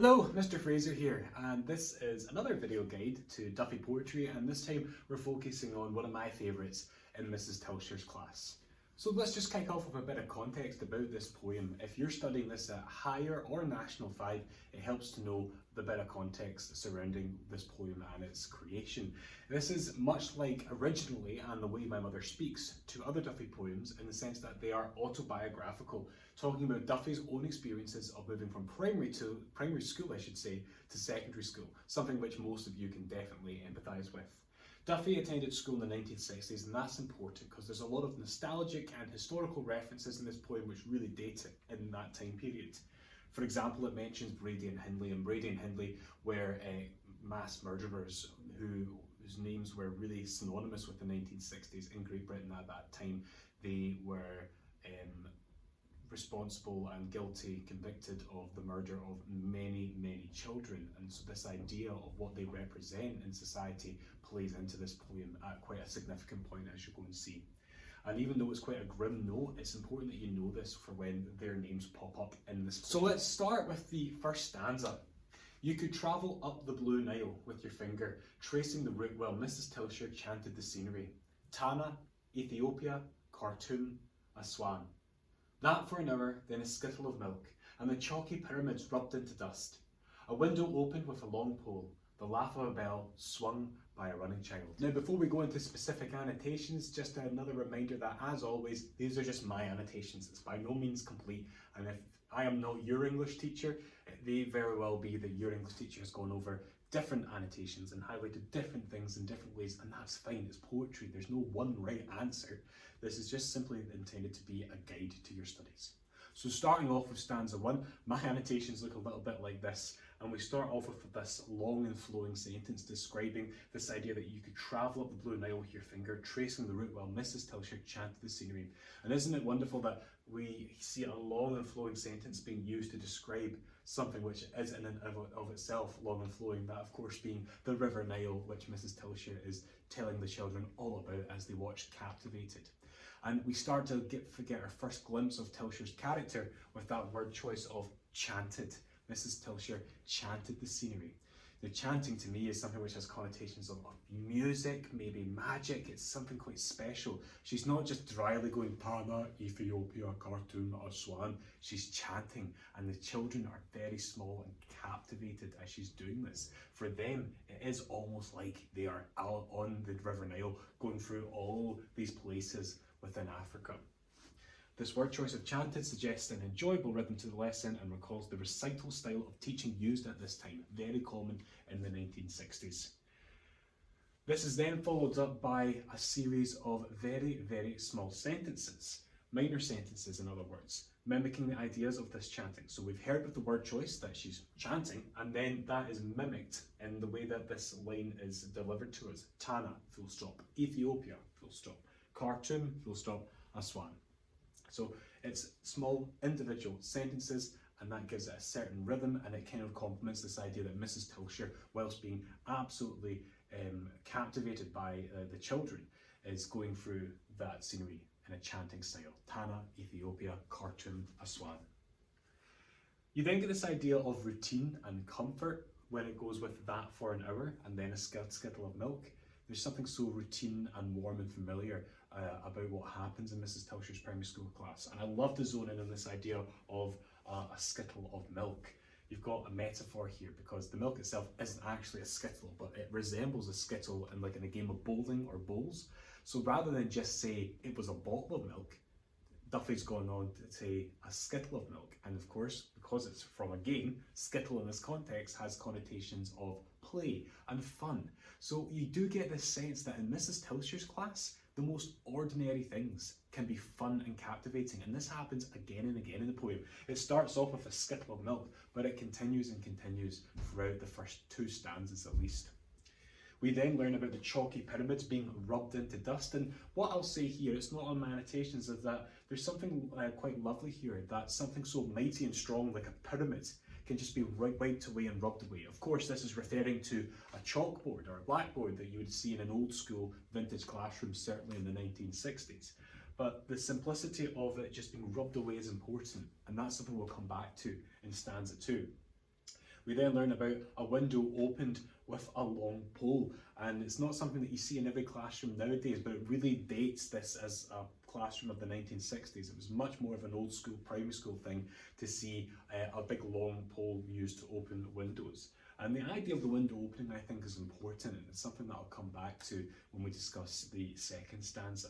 Hello, Mr. Fraser here, and this is another video guide to Duffy poetry, and this time we're focusing on one of my favourites in Mrs. Tilscher's class. So let's just kick off with a bit of context about this poem. If you're studying this at Higher or National 5, it helps to know the bit of context surrounding this poem and its creation. This is much like Originally and The Way My Mother Speaks, two other Duffy poems, in the sense that they are autobiographical, talking about Duffy's own experiences of moving from primary school, to secondary school, something which most of you can definitely empathise with. Duffy attended school in the 1960s, and that's important because there's a lot of nostalgic and historical references in this poem which really date it in that time period. For example, it mentions Brady and Hindley, and Brady and Hindley were mass murderers whose names were really synonymous with the 1960s in Great Britain at that time. They were responsible and guilty, convicted of the murder of many, many children. And so this idea of what they represent in society plays into this poem at quite a significant point, as you'll go and see. And even though it's quite a grim note, it's important that you know this for when their names pop up in this poem. So let's start with the first stanza. You could travel up the blue Nile with your finger, tracing the route while Mrs. Tilscher chanted the scenery. Tana, Ethiopia, Khartoum, Aswan. That for an hour, then a skittle of milk, and the chalky pyramids rubbed into dust. A window opened with a long pole, the laugh of a bell swung by a running child. Now, before we go into specific annotations, just another reminder that, as always, these are just my annotations. It's by no means complete, and if I am not your English teacher, it may very well be that your English teacher has gone over different annotations and highlighted different things in different ways, and that's fine. It's poetry. There's no one right answer. This is just simply intended to be a guide to your studies. So starting off with stanza 1, my annotations look a little bit like this, and we start off with this long and flowing sentence describing this idea that you could travel up the blue Nile with your finger, tracing the route while Mrs. Tilscher chanted the scenery. And isn't it wonderful that we see a long and flowing sentence being used to describe something which is in and of itself long and flowing, that of course being the River Nile, which Mrs. Tilscher is telling the children all about as they watch captivated. And we start to get our first glimpse of Tilscher's character with that word choice of chanted. Mrs. Tilscher chanted the scenery. The chanting to me is something which has connotations of music, maybe magic. It's something quite special. She's not just dryly going Tana, Ethiopia, Khartoum, Aswan. She's chanting, and the children are very small and captivated as she's doing this. For them, it is almost like they are out on the River Nile, going through all these places within Africa. This word choice of chanted suggests an enjoyable rhythm to the lesson and recalls the recital style of teaching used at this time, very common in the 1960s. This is then followed up by a series of very, very small sentences, minor sentences in other words, mimicking the ideas of this chanting. So we've heard with the word choice that she's chanting, and then that is mimicked in the way that this line is delivered to us. Tana, full stop. Ethiopia, full stop. Khartoum, full stop. Aswan. So it's small individual sentences, and that gives it a certain rhythm, and it kind of complements this idea that Mrs. Tilscher, whilst being absolutely captivated by the children, is going through that scenery in a chanting style. Tana, Ethiopia, Khartoum, Aswan. You then get this idea of routine and comfort when it goes with that for an hour and then a skittle of milk. There's something so routine and warm and familiar about what happens in Mrs. Tilscher's primary school class. And I love to zone in on this idea of a skittle of milk. You've got a metaphor here because the milk itself isn't actually a skittle, but it resembles a skittle in a game of bowling or bowls. So rather than just say it was a bottle of milk, Duffy's gone on to say a skittle of milk. And of course, because it's from a game, skittle in this context has connotations of play and fun. So you do get this sense that in Mrs. Tilscher's class, the most ordinary things can be fun and captivating, and this happens again and again in the poem. It starts off with a skittle of milk, but it continues and continues throughout the first 2 stanzas at least. We then learn about the chalky pyramids being rubbed into dust, and what I'll say here, it's not on my annotations, is that there's something quite lovely here, that something so mighty and strong like a pyramid can just be wiped away and rubbed away. Of course, this is referring to a chalkboard or a blackboard that you would see in an old school vintage classroom, certainly in the 1960s. But the simplicity of it just being rubbed away is important, and that's something we'll come back to in stanza 2. We then learn about a window opened with a long pole, and it's not something that you see in every classroom nowadays, but it really dates this as a classroom of the 1960s. It was much more of an old school primary school thing to see a big long pole used to open windows. And the idea of the window opening, I think, is important, and it's something that I'll come back to when we discuss the second stanza.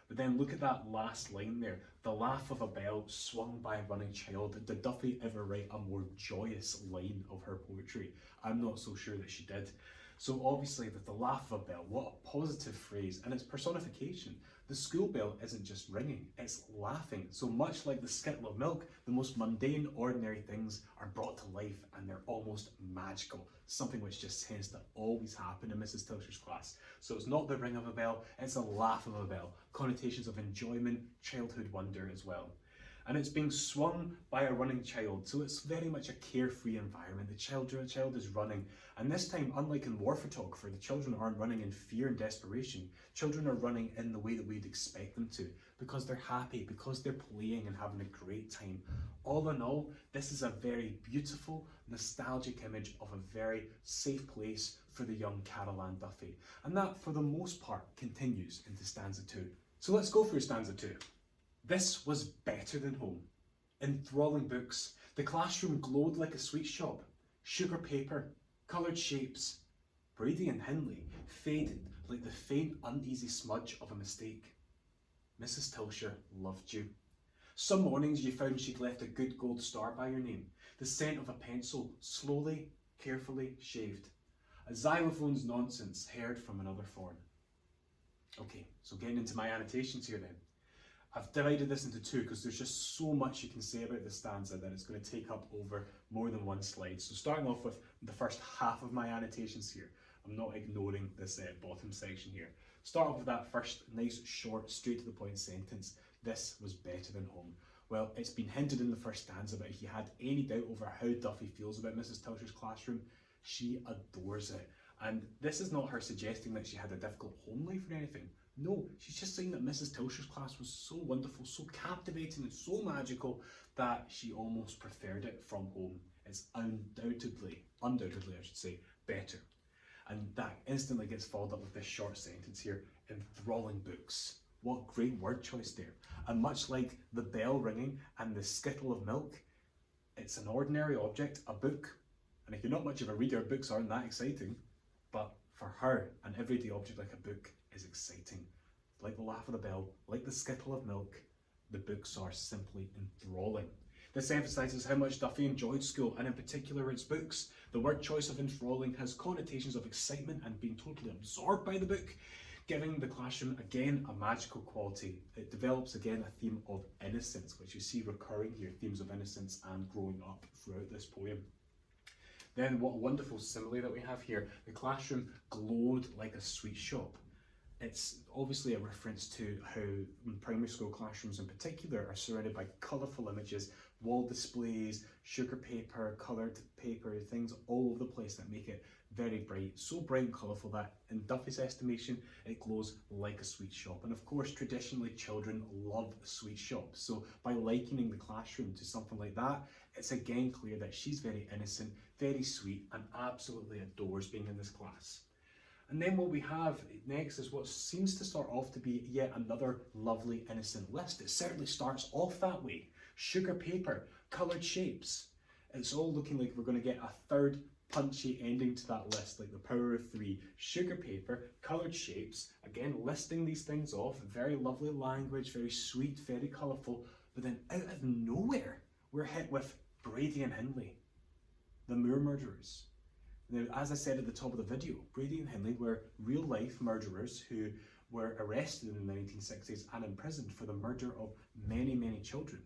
But then look at that last line there. The laugh of a bell swung by a running child. Did Duffy ever write a more joyous line of her poetry? I'm not so sure that she did. So obviously with the laugh of a bell, what a positive phrase, and its personification. The school bell isn't just ringing, it's laughing. So much like the skittle of milk, the most mundane, ordinary things are brought to life, and they're almost magical. Something which just tends to always happen in Mrs. Tilscher's class. So it's not the ring of a bell, it's a laugh of a bell. Connotations of enjoyment, childhood wonder as well. And it's being swung by a running child, so it's very much a carefree environment. The child is running, and this time, unlike in War Photographer, the children aren't running in fear and desperation. Children are running in the way that we'd expect them to, because they're happy, because they're playing and having a great time. All in all, this is a very beautiful, nostalgic image of a very safe place for the young Carol Ann Duffy, and that, for the most part, continues into stanza 2. So let's go through stanza 2. This was better than home. Enthralling books, the classroom glowed like a sweet shop. Sugar paper, coloured shapes. Brady and Hindley faded like the faint, uneasy smudge of a mistake. Mrs. Tilscher loved you. Some mornings you found she'd left a good gold star by your name, the scent of a pencil, slowly, carefully shaved. A xylophone's nonsense heard from another form. Okay, so getting into my annotations here then. I've divided this into two because there's just so much you can say about the stanza that it's going to take up over more than one slide. So starting off with the first half of my annotations here. I'm not ignoring this bottom section here. Start off with that first nice, short, straight to the point sentence. This was better than home. Well, it's been hinted in the first stanza, but if you had any doubt over how Duffy feels about Mrs. Tilscher's classroom, she adores it. And this is not her suggesting that she had a difficult home life or anything. No, she's just saying that Mrs. Tilscher's class was so wonderful, so captivating and so magical that she almost preferred it from home. It's undoubtedly I should say, better. And that instantly gets followed up with this short sentence here, enthralling books. What great word choice there. And much like the bell ringing and the skittle of milk, it's an ordinary object, a book. And if you're not much of a reader, books aren't that exciting. But for her, an everyday object like a book is exciting. Like the laugh of the bell, like the skittle of milk, the books are simply enthralling. This emphasises how much Duffy enjoyed school, and in particular its books. The word choice of enthralling has connotations of excitement and being totally absorbed by the book, giving the classroom again a magical quality. It develops again a theme of innocence, which you see recurring here, themes of innocence and growing up throughout this poem. Then what a wonderful simile that we have here. The classroom glowed like a sweet shop. It's obviously a reference to how primary school classrooms in particular are surrounded by colourful images, wall displays, sugar paper, coloured paper, things all over the place that make it very bright. So bright and colourful that in Duffy's estimation, it glows like a sweet shop. And of course, traditionally children love sweet shops. So by likening the classroom to something like that, it's again clear that she's very innocent, very sweet, and absolutely adores being in this class. And then what we have next is what seems to start off to be yet another lovely innocent list. It certainly starts off that way. Sugar paper, coloured shapes. It's all looking like we're going to get a third punchy ending to that list, like the power of three. Sugar paper, coloured shapes, again listing these things off, very lovely language, very sweet, very colourful, but then out of nowhere we're hit with Brady and Hindley, the Moor murderers. Now, as I said at the top of the video, Brady and Hindley were real-life murderers who were arrested in the 1960s and imprisoned for the murder of many, many children.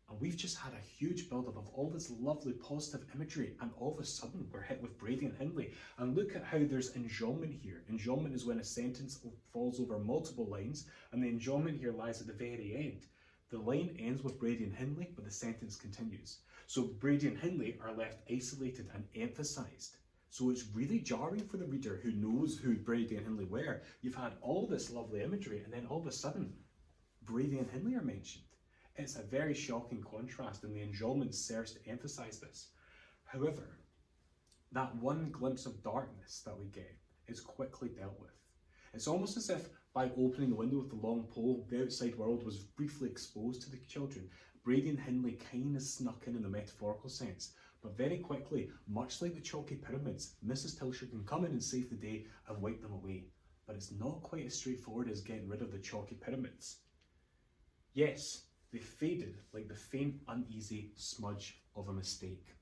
And we've just had a huge build-up of all this lovely positive imagery, and all of a sudden we're hit with Brady and Hindley. And look at how there's enjambment here. Enjambment is when a sentence falls over multiple lines, and the enjambment here lies at the very end. The line ends with Brady and Hindley, but the sentence continues. So Brady and Hindley are left isolated and emphasised. So it's really jarring for the reader who knows who Brady and Hindley were. You've had all this lovely imagery, and then all of a sudden, Brady and Hindley are mentioned. It's a very shocking contrast, and the enjambment serves to emphasise this. However, that one glimpse of darkness that we get is quickly dealt with. It's almost as if by opening the window with the long pole, the outside world was briefly exposed to the children. Brady and Hindley kind of snuck in the metaphorical sense, but very quickly, much like the chalky pyramids, Mrs. Tilscher can come in and save the day and wipe them away. But it's not quite as straightforward as getting rid of the chalky pyramids. Yes, they faded like the faint, uneasy smudge of a mistake.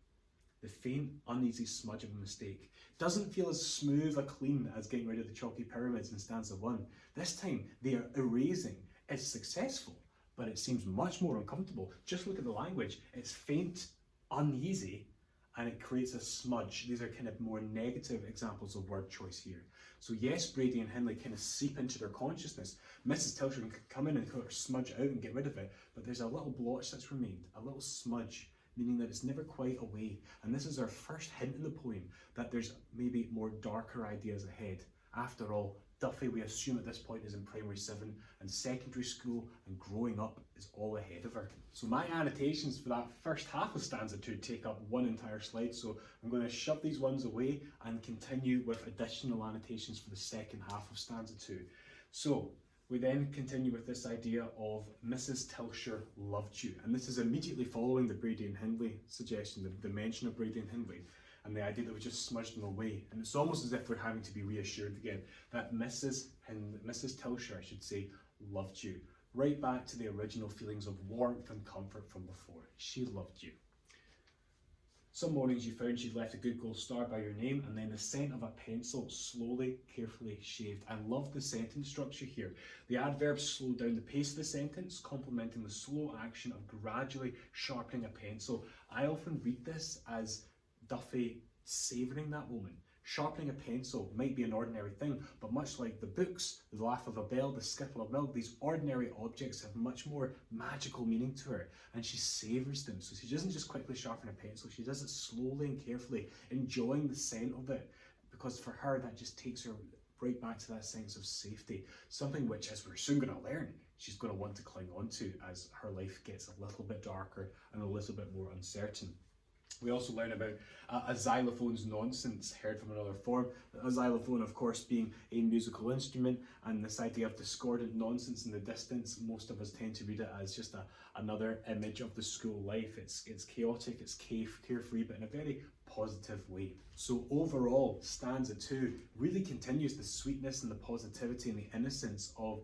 The faint, uneasy smudge of a mistake doesn't feel as smooth a clean as getting rid of the chalky pyramids in stanza 1. This time, they are erasing. It's successful, but it seems much more uncomfortable. Just look at the language. It's faint, uneasy, and it creates a smudge. These are kind of more negative examples of word choice here. So yes, Brady and Hindley kind of seep into their consciousness. Mrs. Tilscher can come in and kind of smudge out and get rid of it, but there's a little blotch that's remained, a little smudge, meaning that it's never quite away. And this is our first hint in the poem that there's maybe more darker ideas ahead. After all, Duffy, we assume at this point, is in primary 7, and secondary school and growing up is all ahead of her. So my annotations for that first half of stanza 2 take up one entire slide, so I'm going to shove these ones away and continue with additional annotations for the second half of stanza 2. So we then continue with this idea of Mrs. Tilscher loved you, and this is immediately following the Brady and Hindley suggestion, the mention of Brady and Hindley, and the idea that we just smudged them away. And it's almost as if we're having to be reassured again that Mrs. Tilscher, I should say, loved you. Right back to the original feelings of warmth and comfort from before. She loved you. Some mornings you found she'd left a good gold star by your name, and then the scent of a pencil slowly, carefully shaved. I love the sentence structure here. The adverbs slow down the pace of the sentence, complementing the slow action of gradually sharpening a pencil. I often read this as Duffy savouring that moment. Sharpening a pencil might be an ordinary thing, but much like the books, the laugh of a bell, the skittle of milk, these ordinary objects have much more magical meaning to her, and she savours them. So she doesn't just quickly sharpen a pencil, she does it slowly and carefully, enjoying the scent of it, because for her that just takes her right back to that sense of safety, something which, as we're soon going to learn, she's going to want to cling on to as her life gets a little bit darker and a little bit more uncertain. We also learn about a xylophone's nonsense heard from another form. A xylophone, of course, being a musical instrument, and this idea of discordant nonsense in the distance, most of us tend to read it as just another image of the school life. It's chaotic, it's carefree, but in a very positive way. So overall, stanza 2 really continues the sweetness and the positivity and the innocence of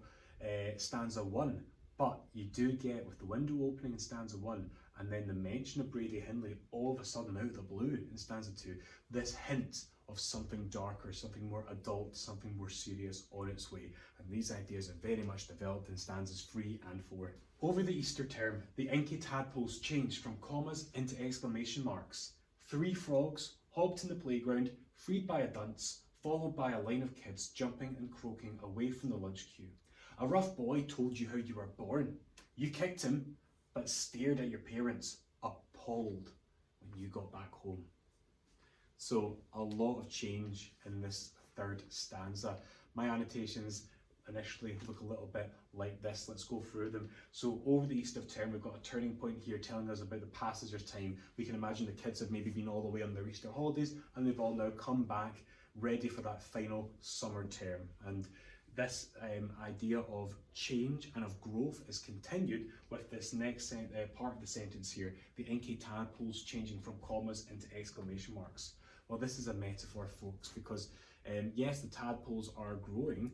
stanza 1. But you do get, with the window opening in stanza 1, and then the mention of Brady Hindley all of a sudden out of the blue in stanza 2, this hint of something darker, something more adult, something more serious on its way. And these ideas are very much developed in stanzas 3 and 4. Over the Easter term, the inky tadpoles changed from commas into exclamation marks. 3 frogs hopped in the playground, freed by a dunce, followed by a line of kids jumping and croaking away from the lunch queue. A rough boy told you how you were born. You kicked him, but stared at your parents, appalled, when you got back home. So a lot of change in this third stanza. My annotations initially look a little bit like this. Let's go through them. So over the Easter term, we've got a turning point here telling us about the passage of time. We can imagine the kids have maybe been all the way on their Easter holidays, and they've all now come back ready for that final summer term. And this idea of change and of growth is continued with this next part of the sentence here, the inky tadpoles changing from commas into exclamation marks. Well, this is a metaphor, folks, because yes, the tadpoles are growing,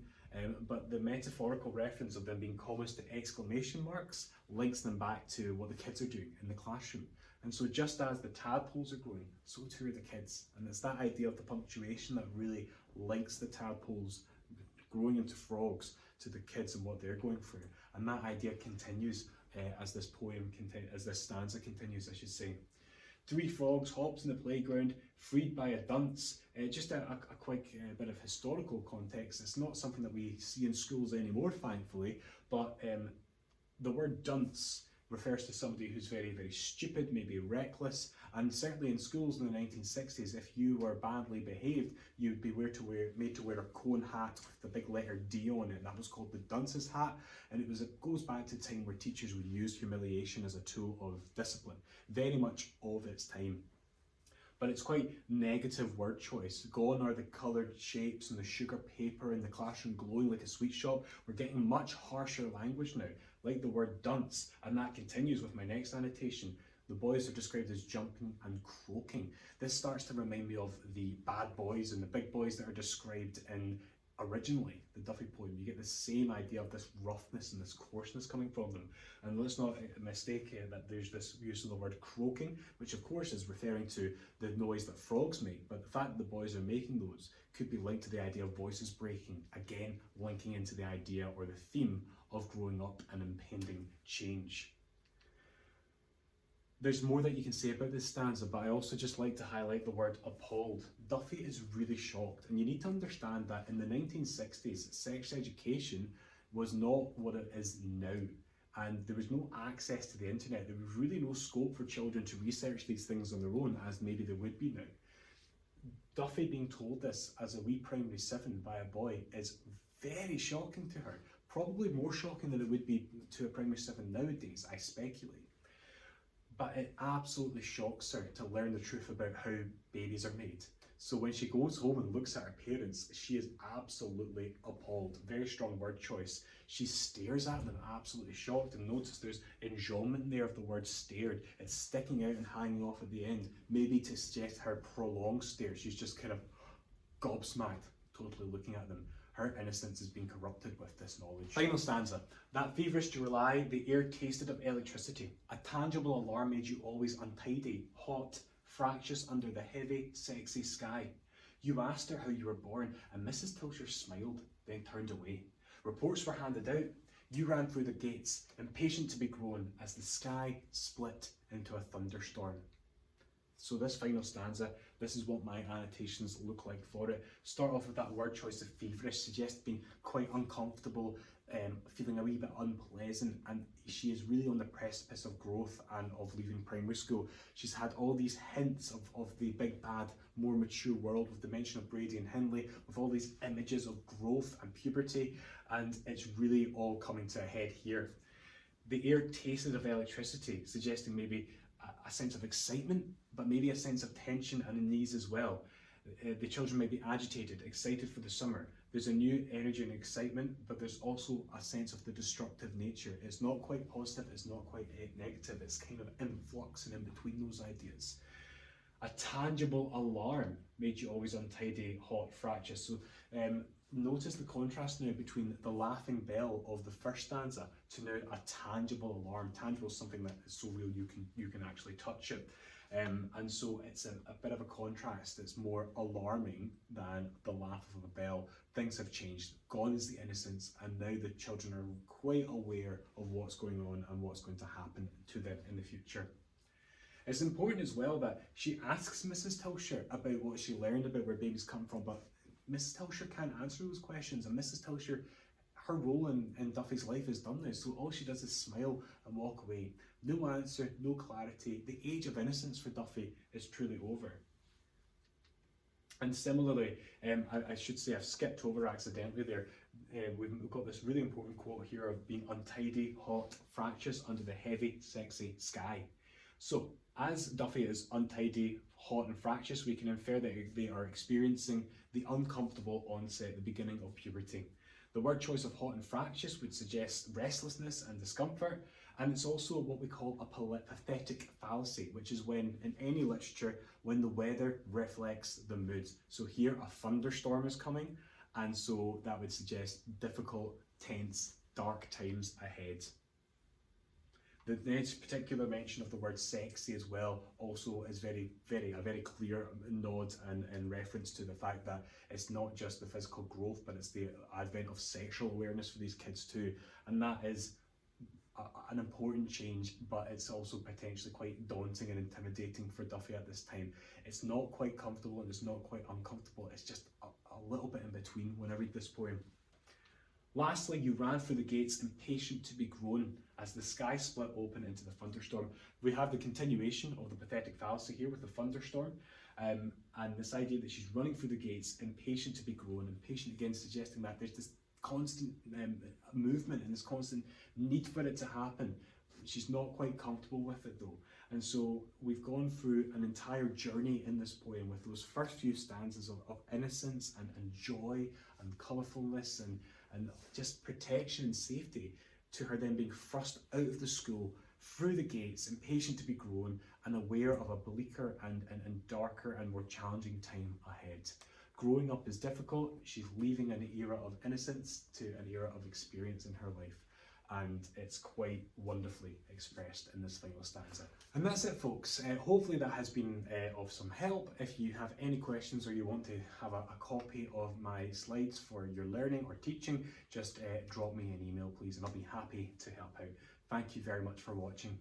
but the metaphorical reference of them being commas to exclamation marks links them back to what the kids are doing in the classroom. And so just as the tadpoles are growing, so too are the kids. And it's that idea of the punctuation that really links the tadpoles growing into frogs to the kids and what they're going through. And that idea continues as this stanza continues, I should say. 3 frogs hopped in the playground, freed by a dunce. Just a quick bit of historical context. It's not something that we see in schools anymore, thankfully, but the word dunce refers to somebody who's very, very stupid, maybe reckless, and certainly in schools in the 1960s, if you were badly behaved, you'd be made to wear a cone hat with the big letter D on it. That was called the dunce's hat, and it goes back to a time where teachers would use humiliation as a tool of discipline, very much of its time. but it's quite negative word choice. Gone are the coloured shapes and the sugar paper and the classroom glowing like a sweet shop. We're getting much harsher language now, like the word dunce, and that continues with my next annotation. The boys are described as jumping and croaking. This starts to remind me of the bad boys and the big boys that are described in originally the Duffy poem. You get the same idea of this roughness and this coarseness coming from them. And let's not mistake that there's this use of the word croaking, which of course is referring to the noise that frogs make, but the fact that the boys are making those could be linked to the idea of voices breaking, again linking into the idea or the theme of growing up and impending change. There's more that you can say about this stanza, but I also just like to highlight the word appalled. Duffy is really shocked, and you need to understand that in the 1960s, sex education was not what it is now, and there was no access to the internet. There was really no scope for children to research these things on their own, as maybe they would be now. Duffy being told this as a wee primary 7 by a boy is very shocking to her, probably more shocking than it would be to a primary 7 nowadays, I speculate. But it absolutely shocks her to learn the truth about how babies are made. So when she goes home and looks at her parents, she is absolutely appalled. Very strong word choice. She stares at them, absolutely shocked, and notice there's enjambment there of the word stared. It's sticking out and hanging off at the end, maybe to suggest her prolonged stare. She's just kind of gobsmacked, totally looking at them. Her innocence is being corrupted with this knowledge. Final stanza. That feverish July, the air tasted of electricity. A tangible alarm made you always untidy, hot, fractious under the heavy, sexy sky. You asked her how you were born, and Mrs. Tilscher smiled, then turned away. Reports were handed out. You ran through the gates, impatient to be grown, as the sky split into a thunderstorm. So this final stanza, this is what my annotations look like for it. Start off with that word choice of feverish, suggests being quite uncomfortable, feeling a wee bit unpleasant, and she is really on the precipice of growth and of leaving primary school. She's had all these hints of the big bad, more mature world, with the mention of Brady and Hindley, with all these images of growth and puberty, and it's really all coming to a head here. The air tasted of electricity, suggesting maybe a sense of excitement, but maybe a sense of tension and unease as well. The children may be agitated, excited for the summer. There's a new energy and excitement, but there's also a sense of the destructive nature. It's not quite positive, it's not quite negative, it's kind of in flux and in between those ideas. A tangible alarm made you always untidy, hot, fractious. So notice the contrast now between the laughing bell of the first stanza to now a tangible alarm. Tangible is something that is so real you can actually touch it. And so it's a bit of a contrast. It's more alarming than the laugh of a bell. Things have changed. Gone is the innocence, and now the children are quite aware of what's going on and what's going to happen to them in the future. It's important as well that she asks Mrs. Tilscher about what she learned about where babies come from, but Mrs. Tilscher can't answer those questions, and Mrs. Tilscher, her role in Duffy's life is done now, so all she does is smile and walk away. No answer, no clarity. The age of innocence for Duffy is truly over. And similarly, I should say I've skipped over accidentally there. We've got this really important quote here of being untidy, hot, fractious under the heavy, sexy sky. So as Duffy is untidy, hot and fractious, we can infer that they are experiencing the uncomfortable onset, the beginning of puberty. The word choice of hot and fractious would suggest restlessness and discomfort, and it's also what we call a pathetic fallacy, which is when, in any literature, when the weather reflects the mood. So here a thunderstorm is coming, and so that would suggest difficult, tense, dark times ahead. The next particular mention of the word sexy as well also is a very clear nod and reference to the fact that it's not just the physical growth, but it's the advent of sexual awareness for these kids too. And that is an important change, but it's also potentially quite daunting and intimidating for Duffy at this time. It's not quite comfortable and it's not quite uncomfortable, it's just a little bit in between when I read this poem. Lastly, you ran through the gates, impatient to be grown, as the sky split open into the thunderstorm. We have the continuation of the pathetic fallacy here with the thunderstorm, and this idea that she's running through the gates, impatient to be grown, impatient again suggesting that there's this constant movement and this constant need for it to happen. She's not quite comfortable with it though. And so we've gone through an entire journey in this poem with those first few stanzas of innocence and joy and colourfulness and just protection and safety, to her then being thrust out of the school, through the gates, impatient to be grown and aware of a bleaker and darker and more challenging time ahead. Growing up is difficult. She's leaving an era of innocence to an era of experience in her life. And it's quite wonderfully expressed in this final stanza. And that's it, folks. Hopefully that has been of some help. If you have any questions or you want to have a copy of my slides for your learning or teaching, just drop me an email, please, and I'll be happy to help out. Thank you very much for watching.